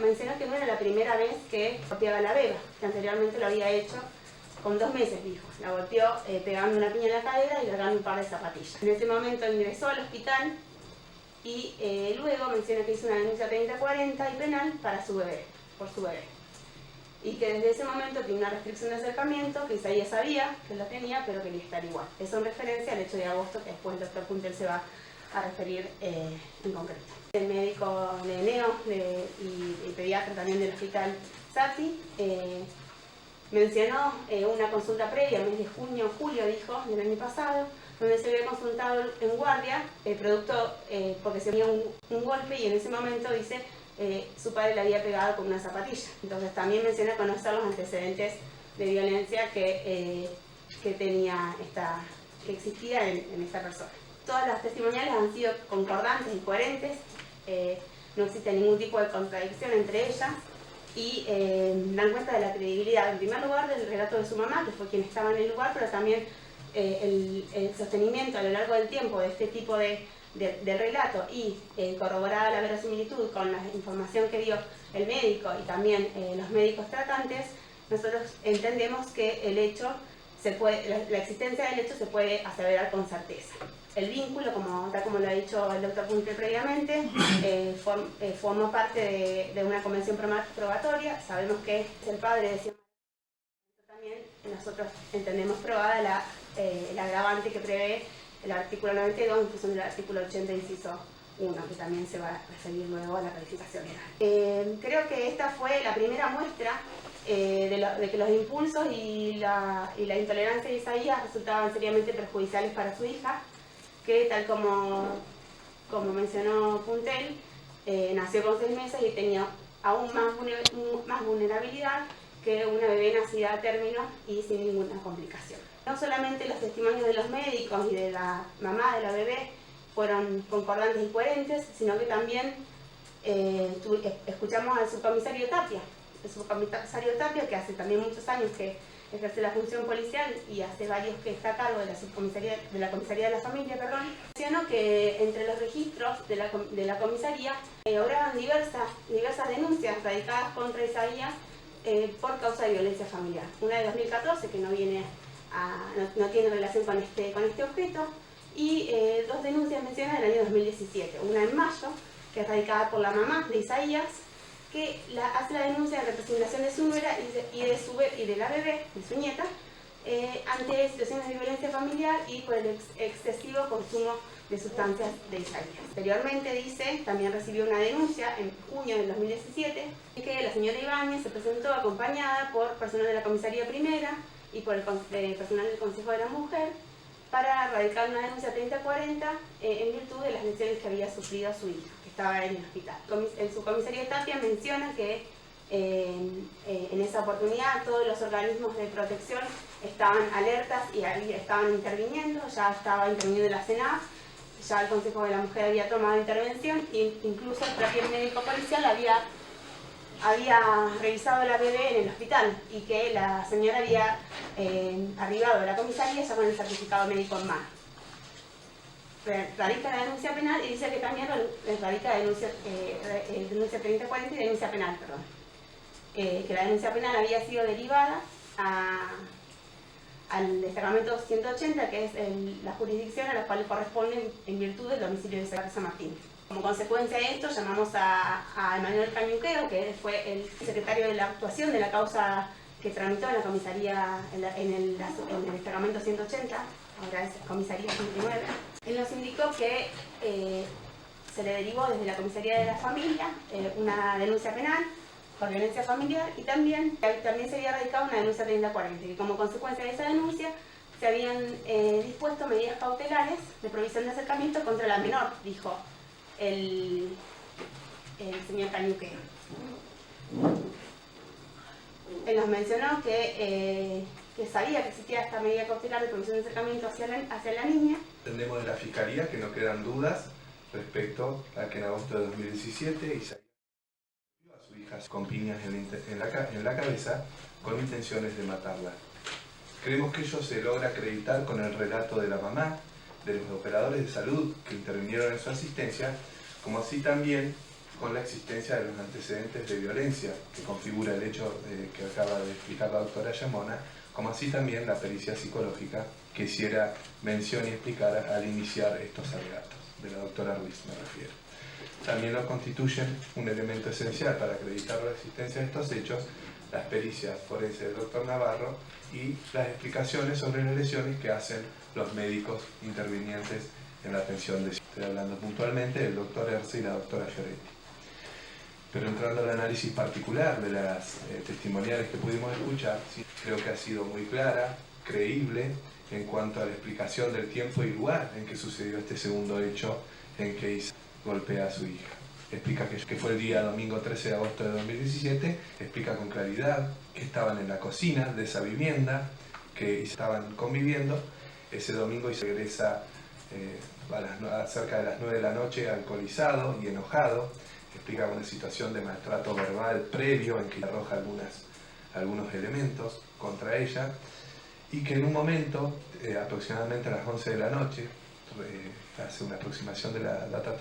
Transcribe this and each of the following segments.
Mencionó que no era la primera vez que golpeaba a la beba, que anteriormente lo había hecho con 2 meses, dijo. La golpeó pegando una piña en la cadera y largando un par de zapatillas. En ese momento ingresó al hospital y luego menciona que hizo una denuncia 3040 y penal para su bebé, por su bebé. Y que desde ese momento tiene una restricción de acercamiento, que Isaías sabía que lo tenía, pero quería estar igual. Eso en referencia al 8 de agosto, que después el doctor Puntel se va a referir en concreto. El médico de Neo y pediatra también del hospital Sati mencionó una consulta previa, mes de junio o julio, dijo, del año pasado, donde se había consultado en guardia, producto porque se había un golpe y en ese momento, dice, su padre le había pegado con una zapatilla. Entonces también menciona conocer los antecedentes de violencia que existía en esta persona. Todas las testimoniales han sido concordantes y coherentes, no existe ningún tipo de contradicción entre ellas y dan cuenta de la credibilidad, en primer lugar, del relato de su mamá, que fue quien estaba en el lugar, pero también el sostenimiento a lo largo del tiempo de este tipo del relato y corroborada la verosimilitud con la información que dio el médico y también los médicos tratantes, nosotros entendemos que el hecho la existencia del hecho se puede aseverar con certeza. El vínculo, tal como lo ha dicho el doctor Puntel previamente, formó parte de una convención probatoria. Sabemos que es el padre de Xiomara. También nosotros entendemos probada el agravante que prevé el artículo 92 en función del artículo 80 inciso 1, que también se va a referir luego a la calificación legal. Creo que esta fue la primera muestra de que los impulsos y la intolerancia de Isaías resultaban seriamente perjudiciales para su hija, que tal como mencionó Puntel, nació con 6 meses y tenía aún más vulnerabilidad que una bebé nacida a término y sin ninguna complicación. No solamente los testimonios de los médicos y de la mamá de la bebé fueron concordantes y coherentes, sino que también escuchamos al subcomisario Tapia, que hace también muchos años que ejerce la función policial y hace varios que está a cargo de la comisaría de la familia, mencionó que entre los registros de la comisaría obraban diversas denuncias radicadas contra Isaías por causa de violencia familiar. Una de 2014 que no tiene relación con este objeto y 2 denuncias mencionadas del año 2017. Una en mayo, que es radicada por la mamá de Isaías, que hace la denuncia de representación de su nuera y de la bebé, de su nieta, ante situaciones de violencia familiar y por el excesivo consumo de sustancias de Isaías. Posteriormente, dice, también recibió una denuncia en junio del 2017, que la señora Ibáñez se presentó acompañada por personal de la comisaría primera y por el personal del Consejo de la Mujer para radicar una denuncia 3040 en virtud de las lesiones que había sufrido su hija, que estaba en el hospital. El subcomisario Tapia menciona que en esa oportunidad todos los organismos de protección estaban alertas y estaban interviniendo, ya estaba interviniendo la CENAF, ya el Consejo de la Mujer había tomado intervención e incluso el propio médico policial había revisado a la bebé en el hospital y que la señora había arribado a la comisaría ya con el certificado médico en mano. Radica la denuncia penal y dice que también radica la denuncia 3040 y denuncia penal, que la denuncia penal había sido derivada al destacamento 180, que es la jurisdicción a la cual corresponde en virtud del domicilio de San Martín. Como consecuencia de esto, llamamos a Emanuel Cañuqueo, que fue el secretario de la actuación de la causa que tramitó en la comisaría, en el destacamento 180, ahora es comisaría 109. Él nos indicó que se le derivó desde la comisaría de la familia una denuncia penal por violencia familiar y también se había radicado una denuncia 3040, y como consecuencia de esa denuncia se habían dispuesto medidas cautelares de provisión de acercamiento contra la menor, dijo el señor Cañuqueo. Él nos mencionó que sabía que existía esta medida cautelar de provisión de acercamiento hacia la niña. Entendemos de la Fiscalía que no quedan dudas respecto a que en agosto de 2017 Isaías a su hija con piñas en la cabeza con intenciones de matarla. Creemos que ello se logra acreditar con el relato de la mamá, de los operadores de salud que intervinieron en su asistencia, como así también con la existencia de los antecedentes de violencia que configura el hecho que acaba de explicar la doctora Yamona, como así también la pericia psicológica que hiciera mención y explicara al iniciar estos alegatos, de la doctora Ruiz me refiero. También lo constituyen un elemento esencial para acreditar la existencia de estos hechos, las pericias forenses del doctor Navarro y las explicaciones sobre las lesiones que hacen los médicos intervinientes en la atención de... Estoy hablando puntualmente del doctor Erce y la doctora Fioretti. Pero entrando al análisis particular de las testimoniales que pudimos escuchar, sí, creo que ha sido muy clara, creíble, en cuanto a la explicación del tiempo y lugar en que sucedió este segundo hecho en que Isa golpea a su hija. Explica que fue el día domingo 13 de agosto de 2017, explica con claridad que estaban en la cocina de esa vivienda, que estaban conviviendo. Ese domingo Isa regresa cerca de las 9 de la noche alcoholizado y enojado. Explica una situación de maltrato verbal previo en que arroja algunos elementos contra ella y que en un momento, aproximadamente a las 11 de la noche, hace una aproximación de la data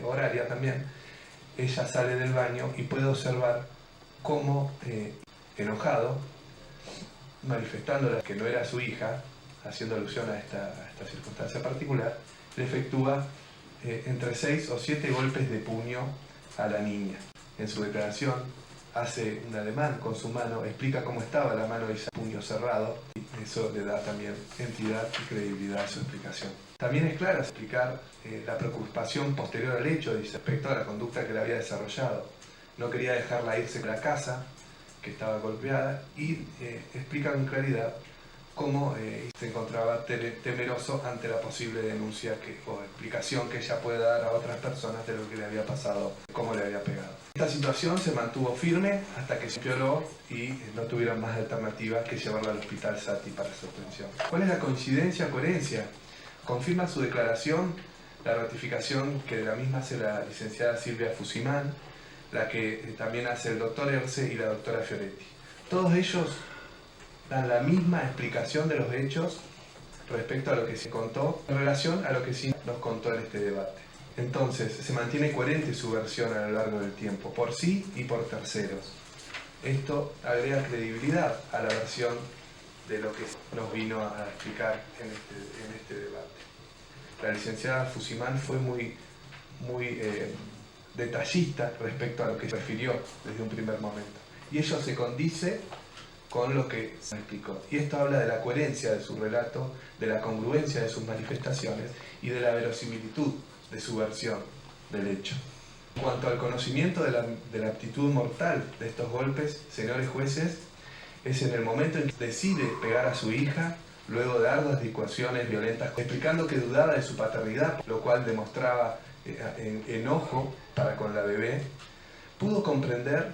horaria también, ella sale del baño y puede observar cómo, enojado, manifestándola que no era su hija, haciendo alusión a esta circunstancia particular, le efectúa entre 6 o 7 golpes de puño a la niña. En su declaración hace un ademán con su mano, explica cómo estaba la mano de ese puño cerrado, y eso le da también entidad y credibilidad a su explicación. También es clara explicar la preocupación posterior al hecho respecto a la conducta que le había desarrollado. No quería dejarla irse de la casa, que estaba golpeada, y explica con claridad cómo se encontraba temeroso ante la posible denuncia o explicación que ella puede dar a otras personas de lo que le había pasado, cómo le había pegado. Esta situación se mantuvo firme hasta que se empeoró y no tuvieron más alternativa que llevarla al hospital Sati para su atención. ¿Cuál es la coincidencia o coherencia? Confirma su declaración la ratificación que de la misma hace la licenciada Silvia Fusimán, la que también hace el doctor Erce y la doctora Fioretti. Todos ellos dan la misma explicación de los hechos respecto a lo que se contó en relación a lo que sí nos contó en este debate. Entonces, se mantiene coherente su versión a lo largo del tiempo, por sí y por terceros. Esto agrega credibilidad a la versión de lo que nos vino a explicar en este debate. La licenciada Fusimán fue muy detallista respecto a lo que se refirió desde un primer momento. Y ello se condice con lo que se explicó. Y esto habla de la coherencia de su relato, de la congruencia de sus manifestaciones y de la verosimilitud de su versión del hecho. En cuanto al conocimiento de la aptitud mortal de estos golpes, señores jueces, es en el momento en que decide pegar a su hija, luego de arduas discusiones violentas, explicando que dudaba de su paternidad, lo cual demostraba enojo para con la bebé, pudo comprender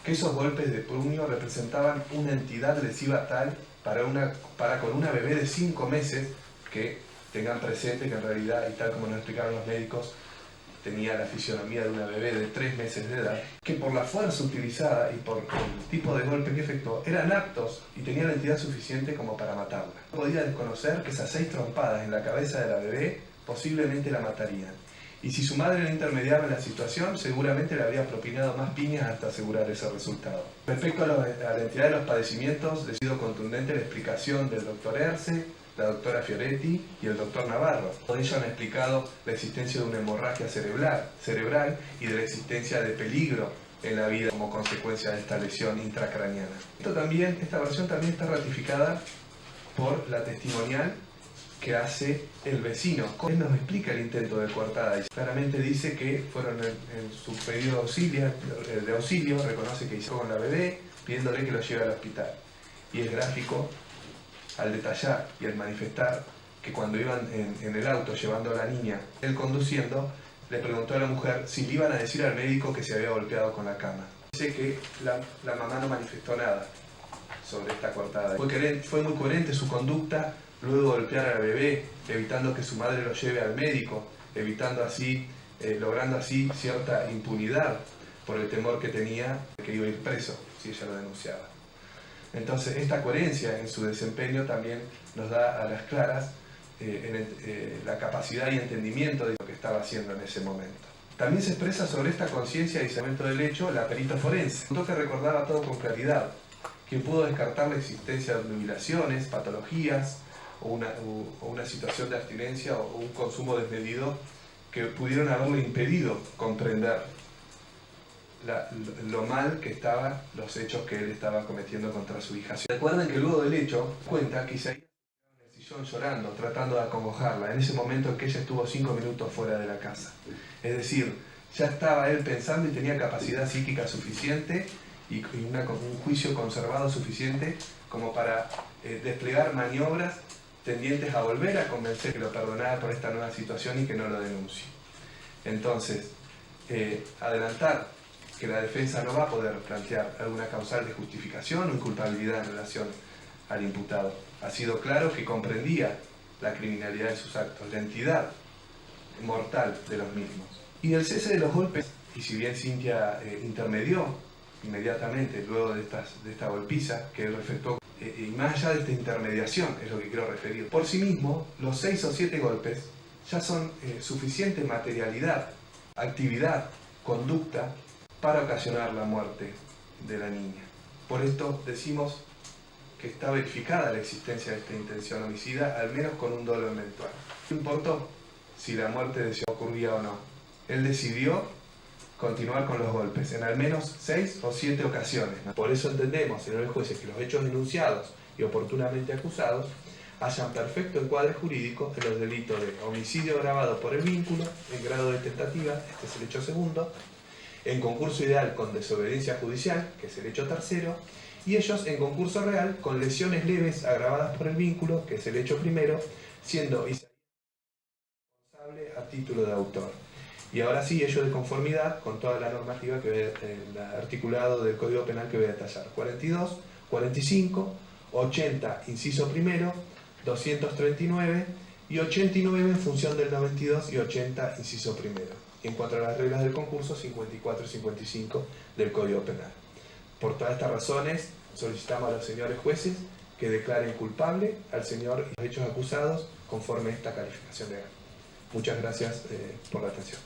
que esos golpes de puño representaban una entidad lesiva tal para con una bebé de 5 meses, que tengan presente que en realidad, y tal como nos explicaron los médicos, tenía la fisionomía de una bebé de 3 meses de edad, que por la fuerza utilizada y por el tipo de golpe que efectuó, eran aptos y tenían la entidad suficiente como para matarla. No podía desconocer que esas 6 trompadas en la cabeza de la bebé posiblemente la matarían. Y si su madre no intermediaba en la situación, seguramente le habría propinado más piñas hasta asegurar ese resultado. Respecto a la entidad de los padecimientos, ha sido contundente la explicación del doctor Erce, la doctora Fioretti y el doctor Navarro. Ellos han explicado la existencia de una hemorragia cerebral y de la existencia de peligro en la vida como consecuencia de esta lesión intracraniana. Esta versión también está ratificada por la testimonial que hace el vecino. Él nos explica el intento de coartada y claramente dice que fueron en su pedido de auxilio, reconoce que hizo con la bebé, pidiéndole que lo lleve al hospital. Y es gráfico al detallar y al manifestar que cuando iban en el auto llevando a la niña, él conduciendo, le preguntó a la mujer si le iban a decir al médico que se había golpeado con la cama. Dice que la mamá no manifestó nada sobre esta coartada. Fue muy coherente su conducta, luego golpear a la bebé, evitando que su madre lo lleve al médico, logrando así cierta impunidad por el temor que tenía de que iba a ir preso si ella lo denunciaba. Entonces, esta coherencia en su desempeño también nos da a las claras la capacidad y entendimiento de lo que estaba haciendo en ese momento. También se expresa sobre esta conciencia y discernimiento del hecho la perita forense. Contó que recordaba todo con claridad, que pudo descartar la existencia de obnubilaciones, patologías o una situación de abstinencia o un consumo desmedido que pudieron haberle impedido comprender lo mal que estaban los hechos que él estaba cometiendo contra su hija. Recuerden que luego del hecho cuenta que Isaías estaba en el sillón llorando, tratando de acongojarla, en ese momento en que ella estuvo 5 minutos fuera de la casa. Es decir, ya estaba él pensando y tenía capacidad psíquica suficiente y un juicio conservado suficiente como para desplegar maniobras tendientes a volver a convencer que lo perdonara por esta nueva situación y que no lo denuncie. Entonces, adelantar que la defensa no va a poder plantear alguna causal de justificación o inculpabilidad en relación al imputado. Ha sido claro que comprendía la criminalidad de sus actos, la entidad mortal de los mismos. Y el cese de los golpes, y si bien Cintia intermedió inmediatamente luego de esta golpiza que él efectuó, y más allá de esta intermediación, es lo que quiero referir, por sí mismo, los 6 o 7 golpes ya son suficiente materialidad, actividad, conducta, para ocasionar la muerte de la niña. Por esto decimos que está verificada la existencia de esta intención homicida, al menos con un dolo eventual. No importó si la muerte de ese ocurría o no. Él decidió continuar con los golpes, en al menos 6 o 7 ocasiones. Por eso entendemos, señores jueces, que los hechos denunciados y oportunamente acusados hayan perfecto encuadre jurídico en los delitos de homicidio agravado por el vínculo, en grado de tentativa, este es el hecho segundo, en concurso ideal con desobediencia judicial, que es el hecho tercero, y ellos en concurso real con lesiones leves agravadas por el vínculo, que es el hecho primero, siendo Isaías responsable a título de autor. Y ahora sí, ello de conformidad con toda la normativa que el articulado del Código Penal que voy a detallar. 42, 45, 80, inciso primero, 239 y 89 en función del 92 y 80, inciso primero. Y en cuanto a las reglas del concurso, 54 y 55 del Código Penal. Por todas estas razones, solicitamos a los señores jueces que declaren culpable al señor y los hechos acusados conforme a esta calificación legal. Muchas gracias por la atención.